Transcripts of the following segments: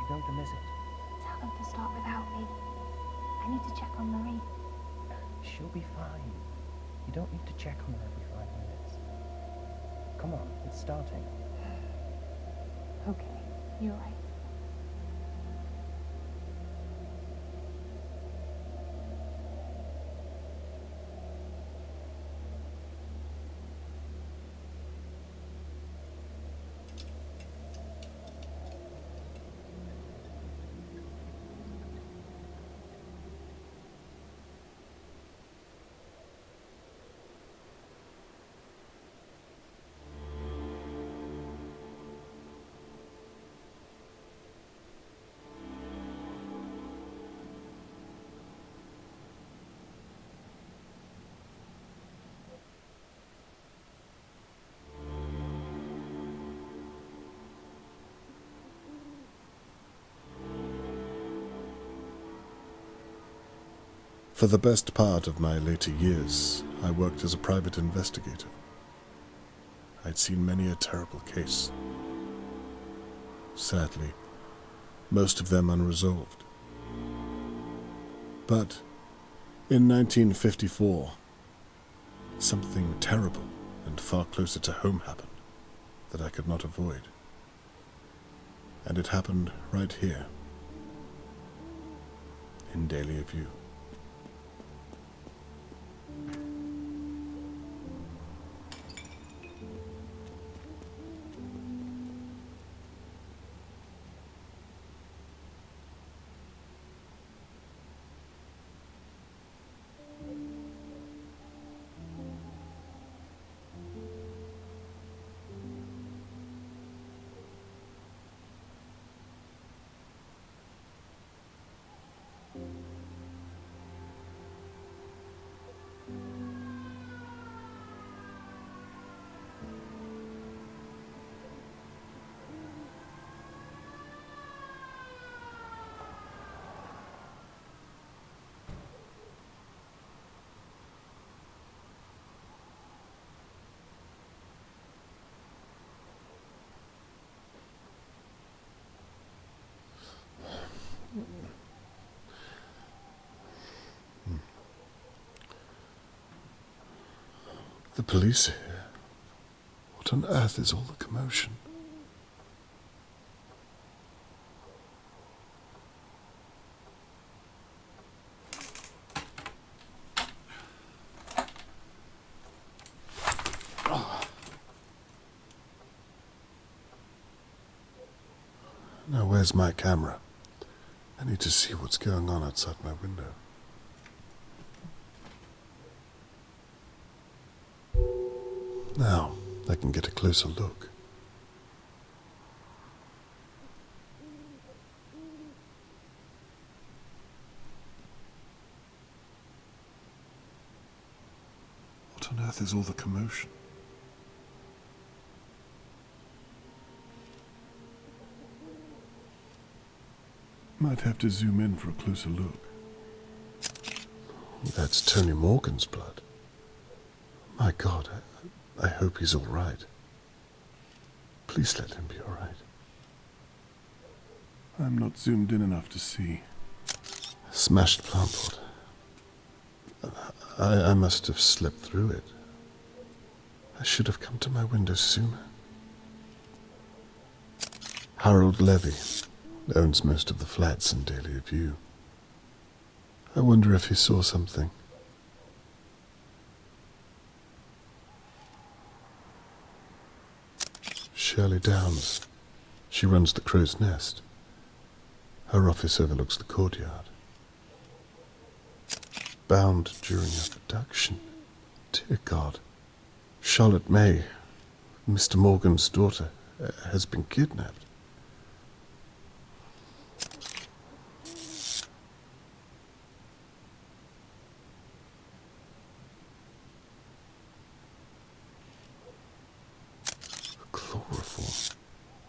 going to miss it. Tell them to start without me. I need to check on Marie. She'll be fine. You don't need to check on her every 5 minutes. Come on, it's starting. Okay, you're right. For the best part of my later years, I worked as a private investigator. I'd seen many a terrible case. Sadly, most of them unresolved. But in 1954, something terrible and far closer to home happened that I could not avoid. And it happened right here, in Dahlia View. The police are here. What on earth is all the commotion? Now, where's my camera? I need to see what's going on outside my window. Now, I can get a closer look. What on earth is all the commotion? Might have to zoom in for a closer look. That's Tony Morgan's blood. My God, I hope he's all right. Please let him be all right. I'm not zoomed in enough to see. A smashed plant pot. I must have slipped through it. I should have come to my window sooner. Harold Levy owns most of the flats in Dahlia View. I wonder if he saw something. Shirley Downs. She runs the Crow's Nest. Her office overlooks the courtyard. Bound during her production. Dear God. Charlotte May, Mr. Morgan's daughter, has been kidnapped. Chloroform.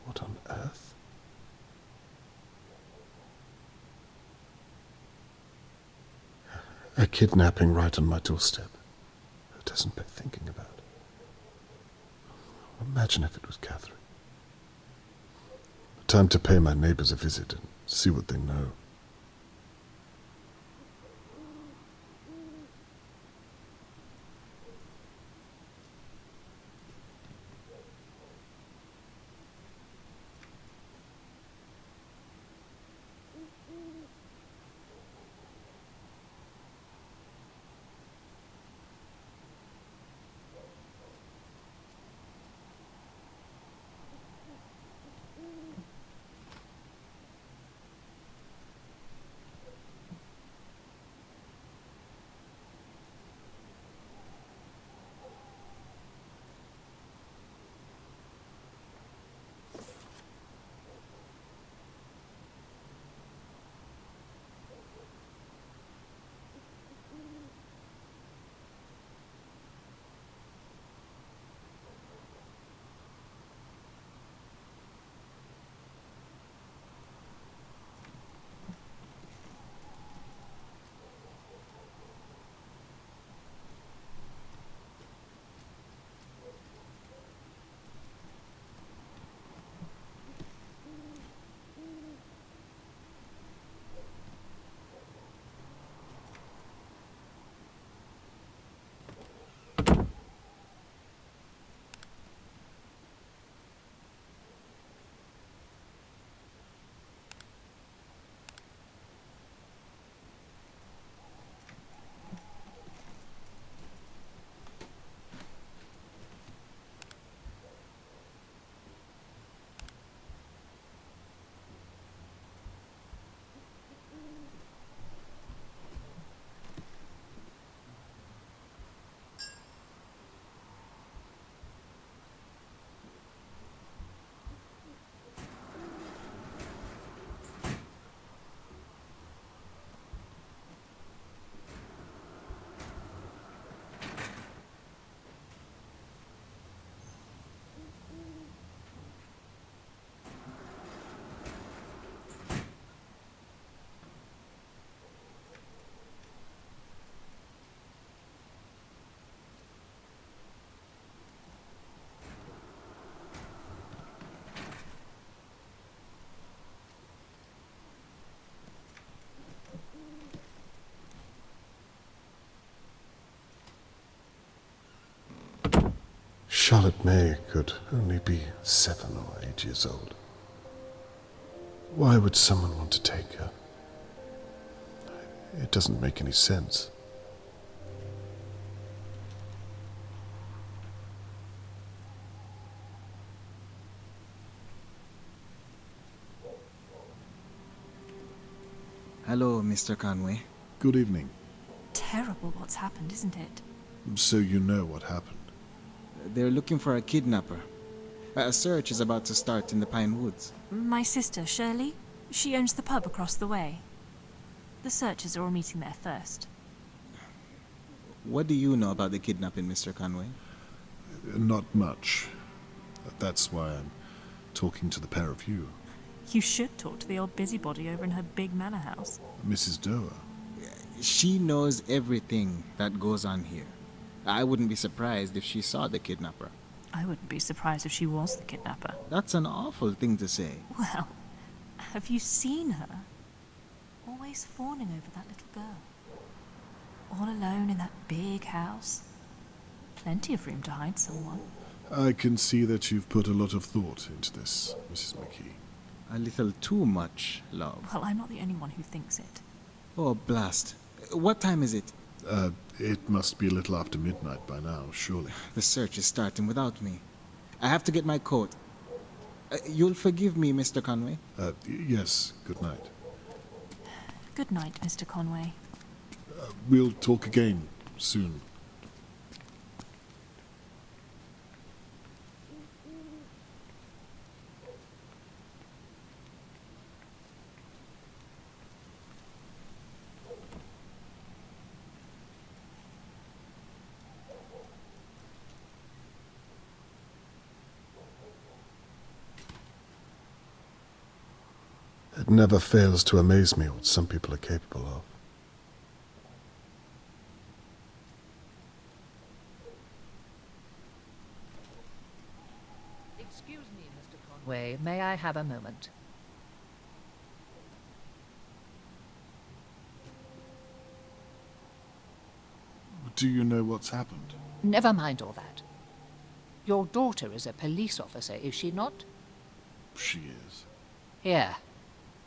What on earth? A kidnapping right on my doorstep. Who doesn't bear thinking about? Imagine if it was Catherine. Time to pay my neighbors a visit and see what they know. Charlotte May could only be 7 or 8 years old. Why would someone want to take her? It doesn't make any sense. Hello, Mr. Conway. Good evening. Terrible what's happened, isn't it? So you know what happened? They're looking for a kidnapper. A search is about to start in the Pine Woods. My sister, Shirley, she owns the pub across the way. The searchers are all meeting there first. What do you know about the kidnapping, Mr. Conway? Not much. That's why I'm talking to the pair of you. You should talk to the old busybody over in her big manor house. Mrs. Doer. She knows everything that goes on here. I wouldn't be surprised if she saw the kidnapper. I wouldn't be surprised if she was the kidnapper. That's an awful thing to say. Well, have you seen her? Always fawning over that little girl. All alone in that big house. Plenty of room to hide someone. I can see that you've put a lot of thought into this, Mrs. McKee. A little too much, love. Well, I'm not the only one who thinks it. Oh, blast. What time is it? It must be a little after midnight by now, surely. The search is starting without me. I have to get my coat. You'll forgive me, Mr. Conway? Yes, good night. Good night, Mr. Conway. We'll talk again soon. It never fails to amaze me what some people are capable of. Excuse me, Mr. Conway. May I have a moment? Do you know what's happened? Never mind all that. Your daughter is a police officer, is she not? She is. Here,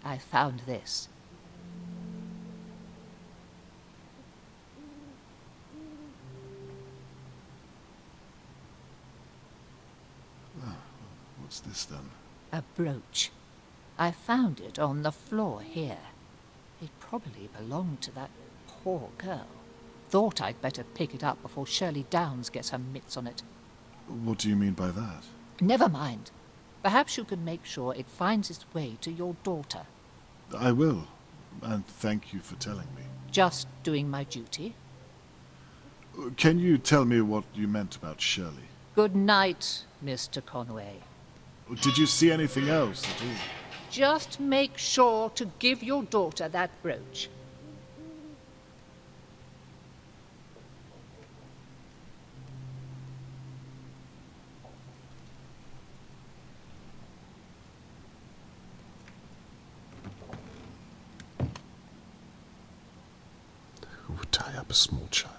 I found this. What's this then? A brooch. I found it on the floor here. It probably belonged to that poor girl. Thought I'd better pick it up before Shirley Downs gets her mitts on it. What do you mean by that? Never mind. Perhaps you can make sure it finds its way to your daughter. I will, and thank you for telling me. Just doing my duty. Can you tell me what you meant about Shirley? Good night, Mr. Conway. Did you see anything else at all? Just make sure to give your daughter that brooch. Who would tie up a small child?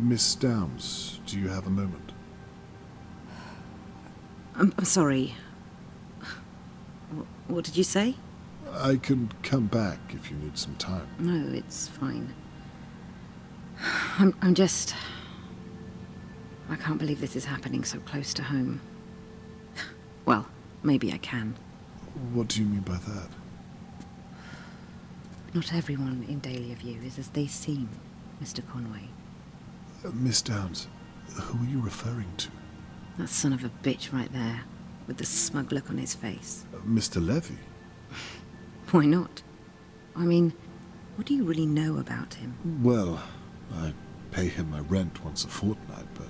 Miss Downs, do you have a moment? I'm sorry. What did you say? I can come back if you need some time. No, it's fine. I'm just... I can't believe this is happening so close to home. Well, maybe I can. What do you mean by that? Not everyone in Dahlia View is as they seem, Mr. Conway. Miss Downs, who are you referring to? That son of a bitch right there, with the smug look on his face. Mr. Levy? Why not? I mean, what do you really know about him? Well, I pay him my rent once a fortnight, but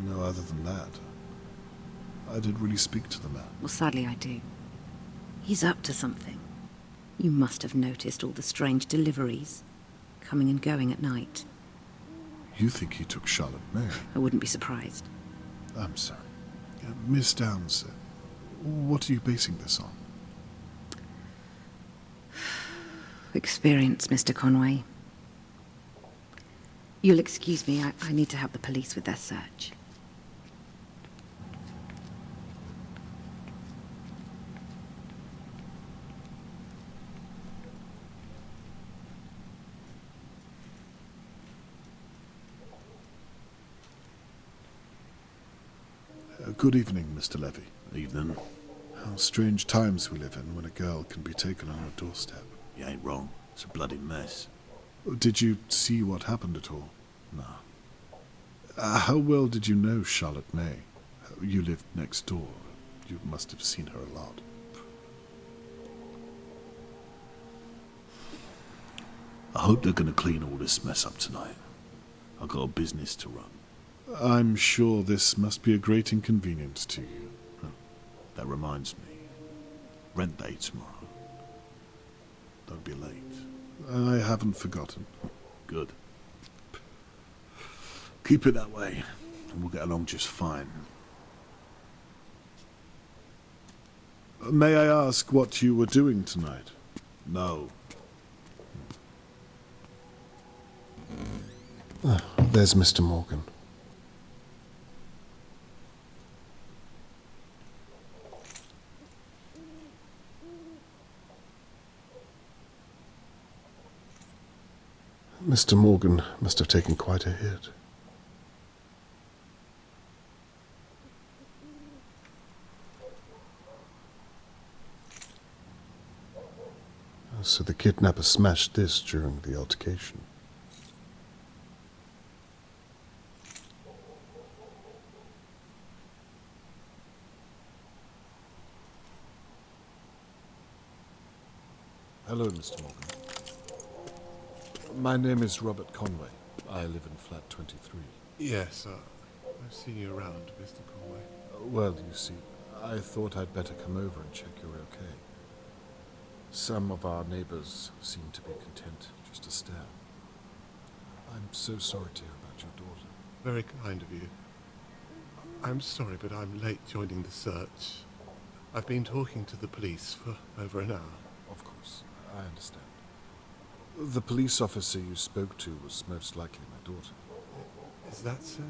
no other than that. I didn't really speak to the man. Well, sadly I do. He's up to something. You must have noticed all the strange deliveries, coming and going at night. You think he took Charlotte May? I wouldn't be surprised. I'm sorry. Miss Downs, what are you basing this on? Experience, Mr. Conway. You'll excuse me, I need to help the police with their search. Good evening, Mr. Levy. Evening. How strange times we live in when a girl can be taken on your doorstep. You ain't wrong. It's a bloody mess. Did you see what happened at all? No. How well did you know Charlotte May? You lived next door. You must have seen her a lot. I hope they're going to clean all this mess up tonight. I've got a business to run. I'm sure this must be a great inconvenience to you. That reminds me. Rent day tomorrow. Don't be late. I haven't forgotten. Good. Keep it that way, and we'll get along just fine. May I ask what you were doing tonight? No. There's Mr. Morgan. Mr. Morgan must have taken quite a hit. So the kidnapper smashed this during the altercation. Hello, Mr. Morgan. My name is Robert Conway. I live in flat 23. Yes, I've seen you around, Mr. Conway. Well, you see, I thought I'd better come over and check you're okay. Some of our neighbors seem to be content just to stare. I'm so sorry to hear about your daughter. Very kind of you. I'm sorry, but I'm late joining the search. I've been talking to the police for over an hour. Of course, I understand. The police officer you spoke to was most likely my daughter. Is that so?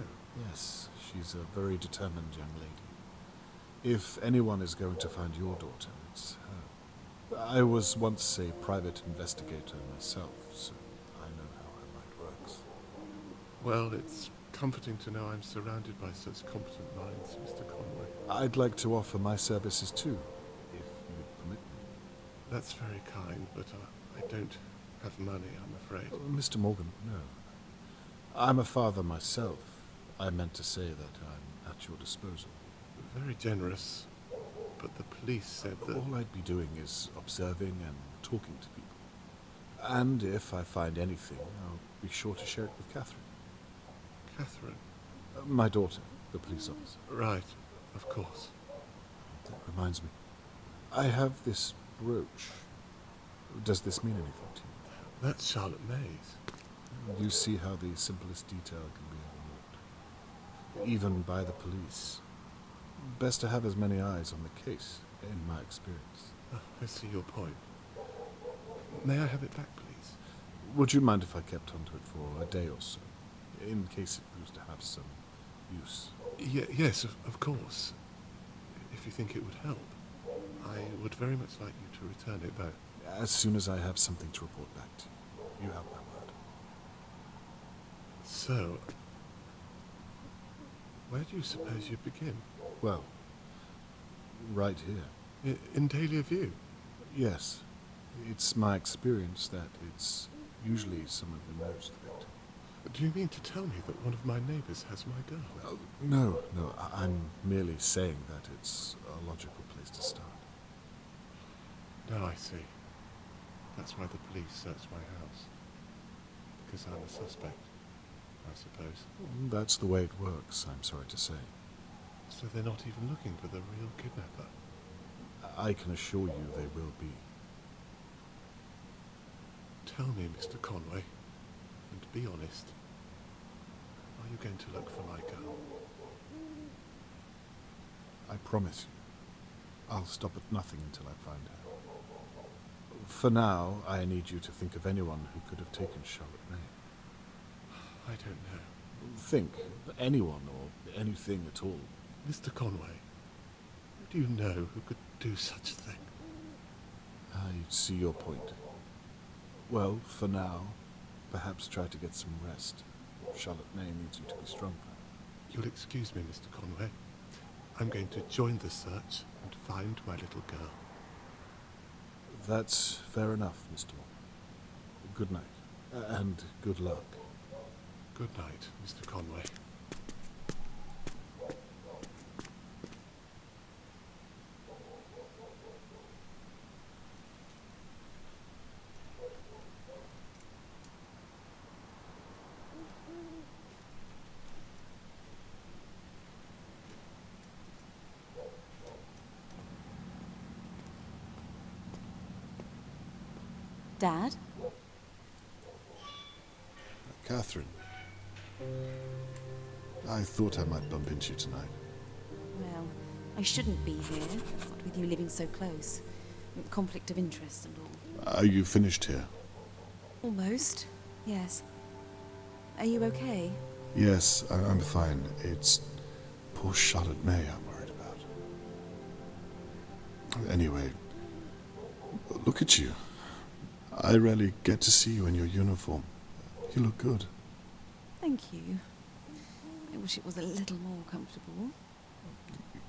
Yes, she's a very determined young lady. If anyone is going to find your daughter, it's her. I was once a private investigator myself, so I know how her mind works. Well, it's comforting to know I'm surrounded by such competent minds, Mr. Conway. I'd like to offer my services too, if you'd permit me. That's very kind, but I don't have money, I'm afraid. Mr. Morgan, no. I'm a father myself. I meant to say that I'm at your disposal. Very generous, but the police said that... All I'd be doing is observing and talking to people. And if I find anything, I'll be sure to share it with Catherine. Catherine? My daughter, the police officer. Right, of course. That reminds me. I have this brooch. Does this mean anything to you? That's Charlotte May's. You see how the simplest detail can be overlooked, even by the police. Best to have as many eyes on the case, in my experience. I see your point. May I have it back, please? Would you mind if I kept onto it for a day or so, in case it proves to have some use? Yes, of course. If you think it would help. I would very much like you to return it back. As soon as I have something to report back to you. You have my word. So, where do you suppose you'd begin? Well, right here. In Dahlia View? Yes. It's my experience that it's usually someone who knows the victim. Do you mean to tell me that one of my neighbours has my girl? No. I'm merely saying that it's a logical place to start. Now I see. That's why the police searched my house. Because I'm a suspect, I suppose. That's the way it works, I'm sorry to say. So they're not even looking for the real kidnapper? I can assure you they will be. Tell me, Mr. Conway, and be honest. Are you going to look for my girl? I promise you. I'll stop at nothing until I find her. For now, I need you to think of anyone who could have taken Charlotte May. I don't know. Think of anyone or anything at all. Mr. Conway, who do you know who could do such a thing? I see your point. Well, for now, perhaps try to get some rest. Charlotte May needs you to be stronger. You'll excuse me, Mr. Conway. I'm going to join the search and find my little girl. That's fair enough, Mr. Moore. Good night, and good luck. Good night, Mr. Conway. Dad? Catherine. I thought I might bump into you tonight. Well, I shouldn't be here, what with you living so close. Conflict of interest and all. Are you finished here? Almost, yes. Are you okay? Yes, I'm fine. It's poor Charlotte May I'm worried about. Anyway, look at you. I rarely get to see you in your uniform. You look good. Thank you. I wish it was a little more comfortable.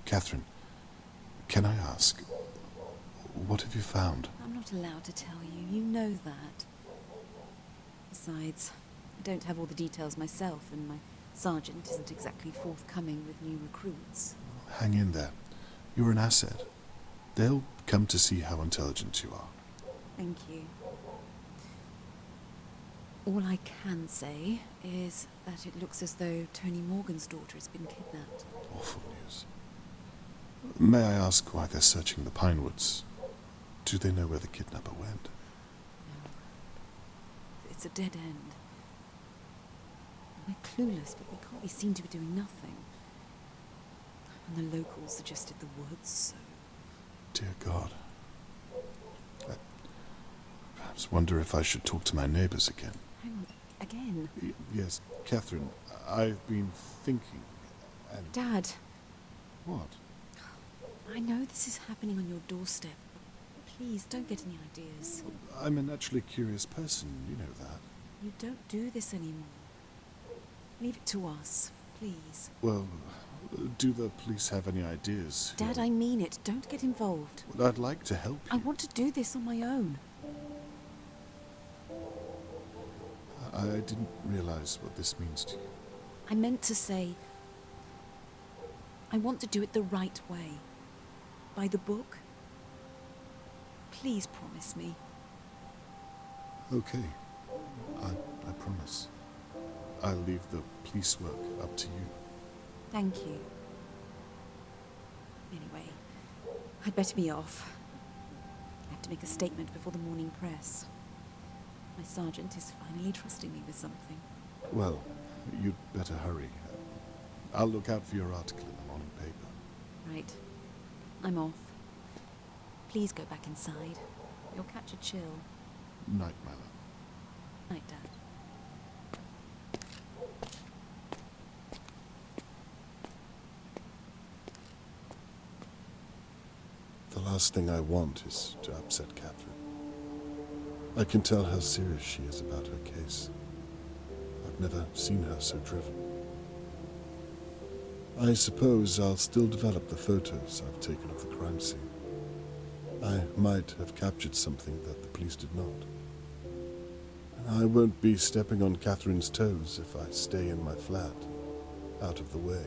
Catherine, can I ask, what have you found? I'm not allowed to tell you. You know that. Besides, I don't have all the details myself, and my sergeant isn't exactly forthcoming with new recruits. Hang in there. You're an asset. They'll come to see how intelligent you are. Thank you. All I can say is that it looks as though Tony Morgan's daughter has been kidnapped. Awful news. May I ask why they're searching the Pinewoods? Do they know where the kidnapper went? No. It's a dead end. We're clueless, but we can't be seen to be doing nothing. And the locals suggested the woods, so... Dear God. I perhaps wonder if I should talk to my neighbors again. Hang on, again? Yes, Catherine, I've been thinking, and... Dad. What? I know this is happening on your doorstep, but please don't get any ideas. I'm a naturally curious person, you know that. You don't do this anymore. Leave it to us, please. Well, do the police have any ideas? Dad, I mean it. Don't get involved. Well, I'd like to help you. I want to do this on my own. I didn't realize what this means to you. I meant to say... I want to do it the right way. By the book. Please promise me. Okay. I promise. I'll leave the police work up to you. Thank you. Anyway, I'd better be off. I have to make a statement before the morning press. My sergeant is finally trusting me with something. Well, you'd better hurry. I'll look out for your article in the morning paper. Right. I'm off. Please go back inside. You'll catch a chill. Night, my love. Night, Dad. The last thing I want is to upset Catherine. I can tell how serious she is about her case. I've never seen her so driven. I suppose I'll still develop the photos I've taken of the crime scene. I might have captured something that the police did not. And I won't be stepping on Catherine's toes if I stay in my flat, out of the way.